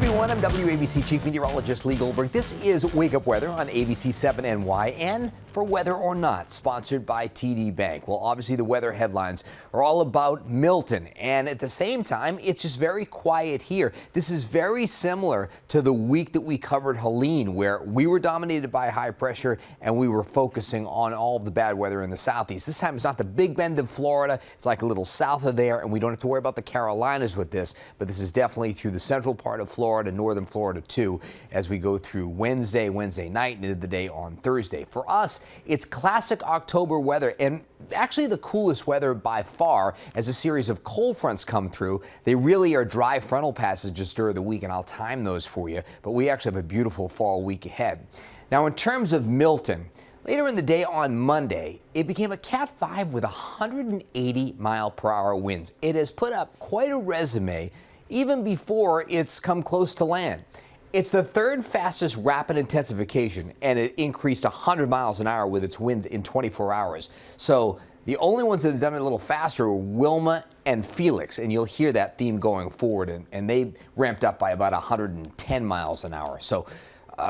everyone, I'm WABC Chief Meteorologist Lee Goldberg. This is Wake Up Weather on ABC 7 NY and For Weather or Not, sponsored by TD Bank. Well, obviously the weather headlines are all about Milton, and at the same time, it's just very quiet here. This is very similar to the week that we covered Helene, where we were dominated by high pressure and we were focusing on all of the bad weather in the southeast. This time it's not the Big Bend of Florida, it's like a little south of there, and we don't have to worry about the Carolinas with this, but this is definitely through the central part of Florida, northern Florida too, as we go through Wednesday night and into the day on Thursday. For us, it's classic October weather, and actually the coolest weather by far as a series of cold fronts come through. They really are dry frontal passages during the week, and I'll time those for you, but we actually have a beautiful fall week ahead. Now, in terms of Milton, later in the day on Monday, it became a Cat 5 with 180-mile-per-hour winds. It has put up quite a resume even before it's come close to land. It's the third fastest rapid intensification, and it increased 100 miles an hour with its wind in 24 hours. So the only ones that have done it a little faster were Wilma and Felix, and you'll hear that theme going forward, and they ramped up by about 110 miles an hour. So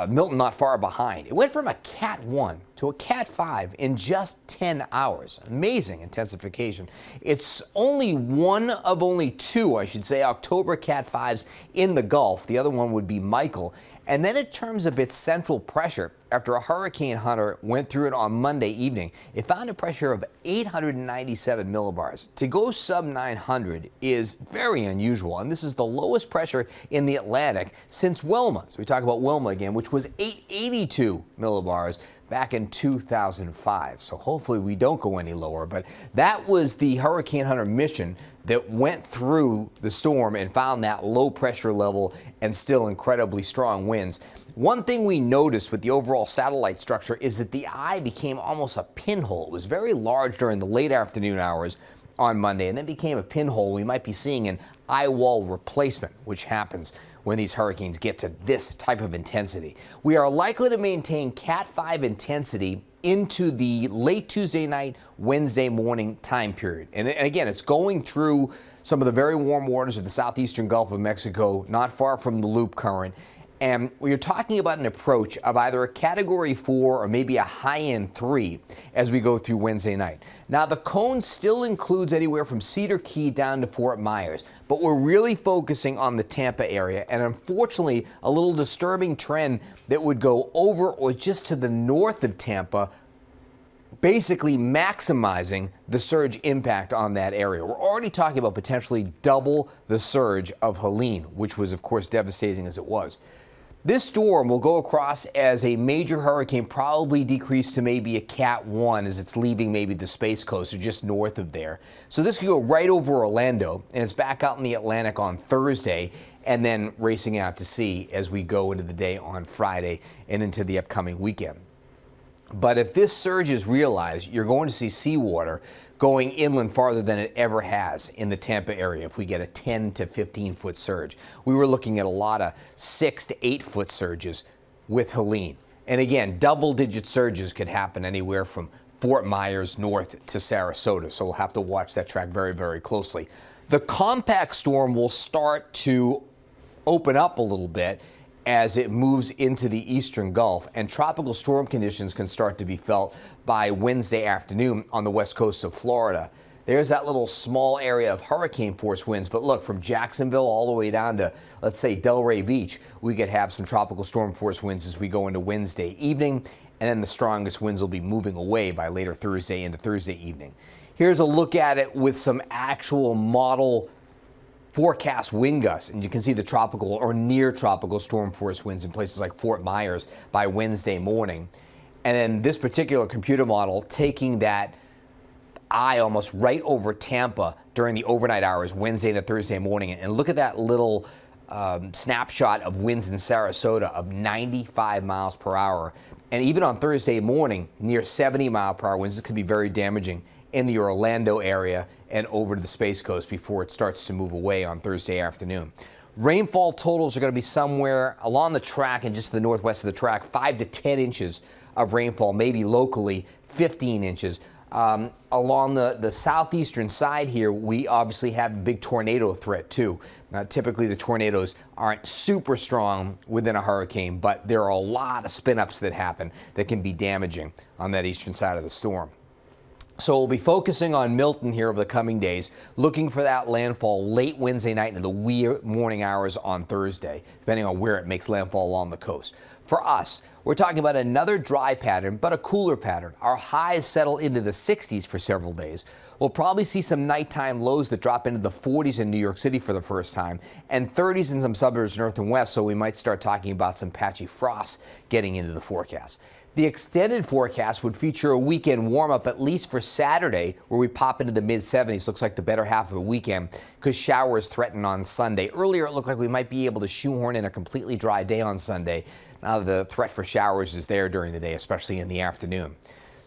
Milton not far behind. It went from a Cat 1 to a Cat 5 in just 10 hours. Amazing intensification. It's only one of only two, I should say, October Cat 5s in the Gulf. The other one would be Michael. And then in terms of its central pressure, after a hurricane hunter went through it on Monday evening, it found a pressure of 897 millibars. To go sub 900 is very unusual, and this is the lowest pressure in the Atlantic since Wilma. So we talk about Wilma again, which was 882 millibars back in 2005. So hopefully we don't go any lower, but that was the hurricane hunter mission that went through the storm and found that low pressure level and still incredibly strong winds. One thing we noticed with the overall satellite structure is that the eye became almost a pinhole. It was very large during the late afternoon hours on Monday and then became a pinhole. We might be seeing an eye wall replacement, which happens when these hurricanes get to this type of intensity. We are likely to maintain Cat 5 intensity into the late Tuesday night, Wednesday morning time period. And again, it's going through some of the very warm waters of the southeastern Gulf of Mexico, not far from the loop current. And we're talking about an approach of either a Category 4 or maybe a high-end 3 as we go through Wednesday night. Now, the cone still includes anywhere from Cedar Key down to Fort Myers, but we're really focusing on the Tampa area, and unfortunately, a little disturbing trend that would go over or just to the north of Tampa, basically maximizing the surge impact on that area. We're already talking about potentially double the surge of Helene, which was, of course, devastating as it was. This storm will go across as a major hurricane, probably decrease to maybe a Cat 1 as it's leaving maybe the Space Coast or just north of there. So this could go right over Orlando, and it's back out in the Atlantic on Thursday and then racing out to sea as we go into the day on Friday and into the upcoming weekend. But if this surge is realized, you're going to see seawater going inland farther than it ever has in the Tampa area if we get a 10 to 15 foot surge. We were looking at a lot of 6 to 8 foot surges with Helene. And again, double-digit surges could happen anywhere from Fort Myers north to Sarasota, so we'll have to watch that track very, very closely. The compact storm will start to open up a little bit as it moves into the eastern Gulf, and tropical storm conditions can start to be felt by Wednesday afternoon on the west coast of Florida. There's that little small area of hurricane force winds, but look, from Jacksonville all the way down to, let's say, Delray Beach, we could have some tropical storm force winds as we go into Wednesday evening, and then the strongest winds will be moving away by later Thursday into Thursday evening. Here's a look at it with some actual model forecast wind gusts, and you can see the tropical or near tropical storm force winds in places like Fort Myers by Wednesday morning. And then this particular computer model taking that eye almost right over Tampa during the overnight hours, Wednesday to Thursday morning. And look at that little snapshot of winds in Sarasota of 95 miles per hour. And even on Thursday morning, near 70 mile per hour winds. This could be very damaging in the Orlando area and over to the Space Coast before it starts to move away on Thursday afternoon. Rainfall totals are going to be somewhere along the track and just to the northwest of the track, 5 to 10 inches of rainfall, maybe locally 15 inches. Along the southeastern side here, we obviously have a big tornado threat too. Typically the tornadoes aren't super strong within a hurricane, but there are a lot of spin-ups that happen that can be damaging on that eastern side of the storm. So we'll be focusing on Milton here over the coming days, looking for that landfall late Wednesday night into the wee morning hours on Thursday, depending on where it makes landfall along the coast. For us, we're talking about another dry pattern, but a cooler pattern. Our highs settle into the 60s for several days. We'll probably see some nighttime lows that drop into the 40s in New York City for the first time, and 30s in some suburbs north and west, so we might start talking about some patchy frost getting into the forecast. The extended forecast would feature a weekend warm-up, at least for Saturday, where we pop into the mid-70s. Looks like the better half of the weekend because showers threaten on Sunday. Earlier, it looked like we might be able to shoehorn in a completely dry day on Sunday. Now the threat for showers is there during the day, especially in the afternoon.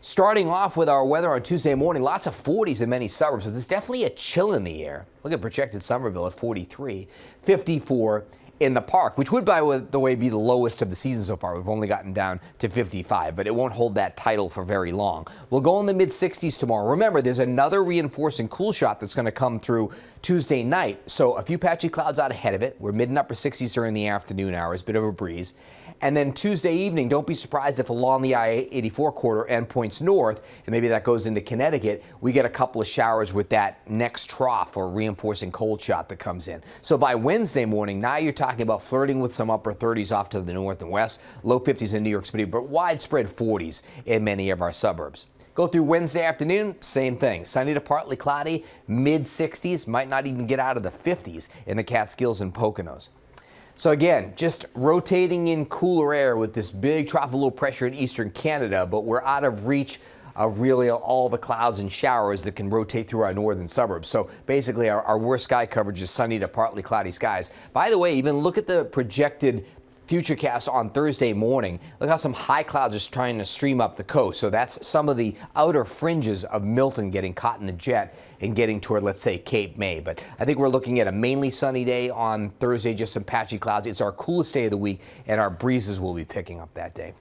Starting off with our weather on Tuesday morning, lots of 40s in many suburbs, but there's definitely a chill in the air. Look at projected Somerville at 43, 54 in the Park, which would, by the way, be the lowest of the season so far. We've only gotten down to 55, but it won't hold that title for very long. We'll go in the mid-60s tomorrow. Remember, there's another reinforcing cool shot that's going to come through Tuesday night, so a few patchy clouds out ahead of it. We're mid and upper 60s during the afternoon hours, bit of a breeze. And then Tuesday evening, don't be surprised if along the I-84 corridor and points north, and maybe that goes into Connecticut, we get a couple of showers with that next trough or reinforcing cold shot that comes in. So by Wednesday morning, now you're talking about flirting with some upper 30s off to the north and west, low 50s in New York City, but widespread 40s in many of our suburbs. Go through Wednesday afternoon, same thing. Sunny to partly cloudy, mid-60s, might not even get out of the 50s in the Catskills and Poconos. So again, just rotating in cooler air with this big tropical low pressure in eastern Canada, but we're out of reach of really all the clouds and showers that can rotate through our northern suburbs. So basically our worst sky coverage is sunny to partly cloudy skies. By the way, even look at the projected Futurecast on Thursday morning. Look how some high clouds are trying to stream up the coast. So that's some of the outer fringes of Milton getting caught in the jet and getting toward, let's say, Cape May. But I think we're looking at a mainly sunny day on Thursday, just some patchy clouds. It's our coolest day of the week, and our breezes will be picking up that day.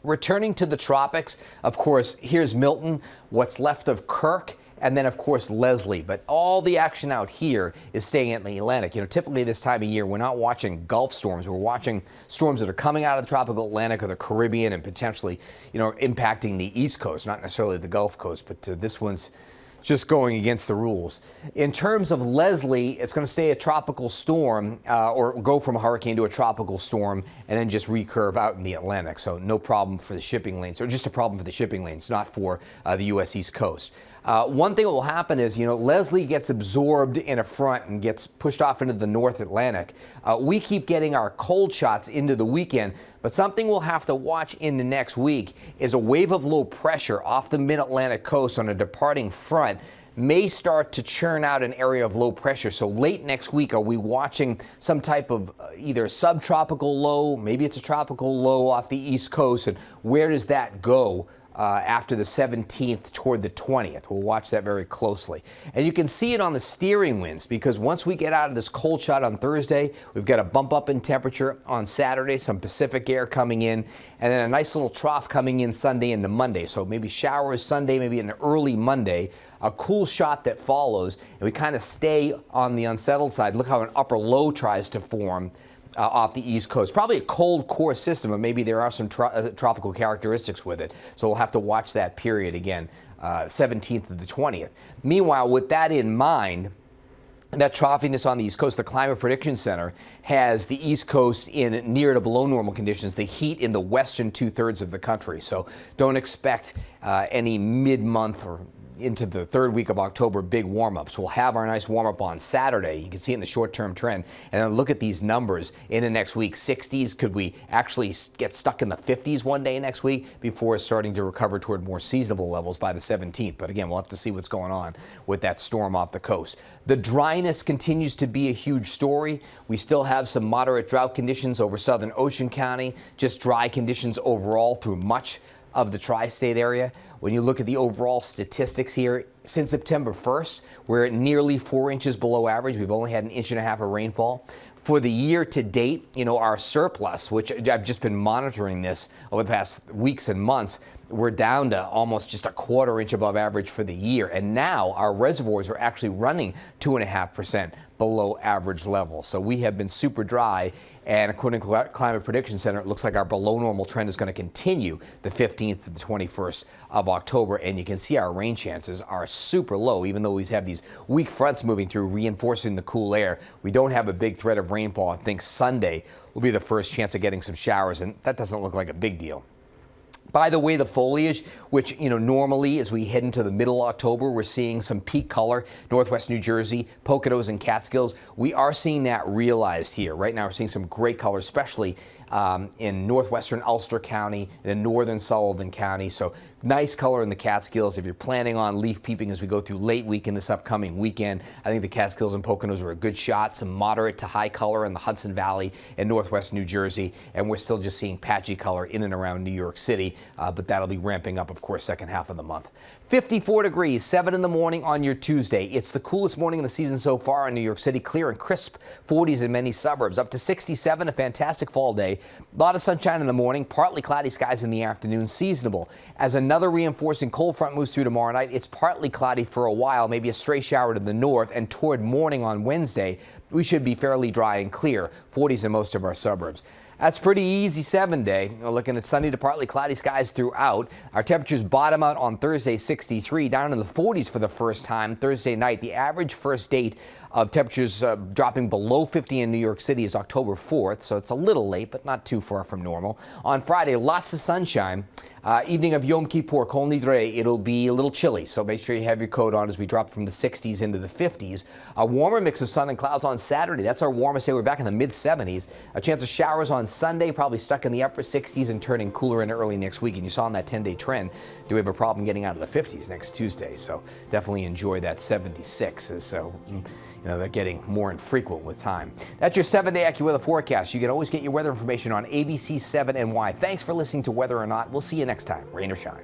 Returning to the tropics, of course, here's Milton, what's left of Kirk, and then, of course, Leslie. But all the action out here is staying in the Atlantic. You know, typically this time of year, we're not watching Gulf storms. We're watching storms that are coming out of the tropical Atlantic or the Caribbean and potentially, you know, impacting the East Coast, not necessarily the Gulf Coast, but this one's just going against the rules. In terms of Leslie, it's going to stay a tropical storm or go from a hurricane to a tropical storm and then just recurve out in the Atlantic. So no problem for the shipping lanes, or just a problem for the shipping lanes, not for the U.S. East Coast. One thing that will happen is, you know, Leslie gets absorbed in a front and gets pushed off into the North Atlantic. We keep getting our cold shots into the weekend, but something we'll have to watch into next week is a wave of low pressure off the mid-Atlantic coast on a departing front may start to churn out an area of low pressure. So late next week, are we watching some type of either subtropical low, maybe it's a tropical low off the East Coast, and where does that go after the 17th toward the 20th. We'll watch that very closely. And you can see it on the steering winds, because once we get out of this cold shot on Thursday, we've got a bump up in temperature on Saturday, some Pacific air coming in, and then a nice little trough coming in Sunday into Monday. So maybe showers Sunday, maybe an early Monday, a cool shot that follows, and we kind of stay on the unsettled side. Look how an upper low tries to form off the East Coast. Probably a cold core system, but maybe there are some tropical characteristics with it. So we'll have to watch that period again, 17th to the 20th. Meanwhile, with that in mind, that troughiness on the East Coast, the Climate Prediction Center has the East Coast in near to below normal conditions, the heat in the western two-thirds of the country. So don't expect any mid-month or into the third week of October big warm-ups. We'll have our nice warm-up on Saturday. You can see it in the short-term trend. And then look at these numbers in the next week. 60s, could we actually get stuck in the 50s one day next week before starting to recover toward more seasonable levels by the 17th? But again, we'll have to see what's going on with that storm off the coast. The dryness continues to be a huge story. We still have some moderate drought conditions over southern Ocean County, just dry conditions overall through much of the tri-state area. When you look at the overall statistics here, since September 1st, we're at nearly 4 inches below average. We've only had 1.5 inches of rainfall. For the year to date, you know, our surplus, which I've just been monitoring this over the past weeks and months, we're down to almost just a quarter inch above average for the year. And now our reservoirs are actually running 2.5% below average level. So we have been super dry. And according to the Climate Prediction Center, it looks like our below normal trend is going to continue the 15th to the 21st of October. And you can see our rain chances are super low, even though we have these weak fronts moving through, reinforcing the cool air. We don't have a big threat of rainfall. I think Sunday will be the first chance of getting some showers, and that doesn't look like a big deal. By the way, the foliage, which, normally as we head into the middle of October, we're seeing some peak color, Northwest New Jersey, Poconos and Catskills. We are seeing that realized here. Right now we're seeing some great color, especially in northwestern Ulster County and in northern Sullivan County. So nice color in the Catskills. If you're planning on leaf peeping as we go through late week in this upcoming weekend, I think the Catskills and Poconos are a good shot. Some moderate to high color in the Hudson Valley and northwest New Jersey. And we're still just seeing patchy color in and around New York City. But that'll be ramping up, of course, second half of the month. 54 degrees, 7 in the morning on your Tuesday. It's the coolest morning of the season so far in New York City. Clear and crisp 40s in many suburbs. Up to 67, a fantastic fall day. A lot of sunshine in the morning, partly cloudy skies in the afternoon, seasonable. As another reinforcing cold front moves through tomorrow night, it's partly cloudy for a while, maybe a stray shower to the north, and toward morning on Wednesday, we should be fairly dry and clear, 40s in most of our suburbs. That's pretty easy 7-day. We're looking at sunny to partly cloudy skies throughout. Our temperatures bottom out on Thursday, 63, down in the 40s for the first time Thursday night. The average first date of temperatures dropping below 50 in New York City is October 4th, so it's a little late, but not too far from normal. On Friday, lots of sunshine. Evening of Yom Kippur, Kol Nidre, it'll be a little chilly, so make sure you have your coat on as we drop from the 60s into the 50s. A warmer mix of sun and clouds on Saturday. That's our warmest day. We're back in the mid-70s. A chance of showers on Sunday, probably stuck in the upper 60s and turning cooler in early next week. And you saw in that 10-day trend, do we have a problem getting out of the 50s next Tuesday? So definitely enjoy that 76. So, they're getting more infrequent with time. That's your 7-day AccuWeather forecast. You can always get your weather information on ABC 7 NY. Thanks for listening to Weather or Not. We'll see you next time, rain or shine.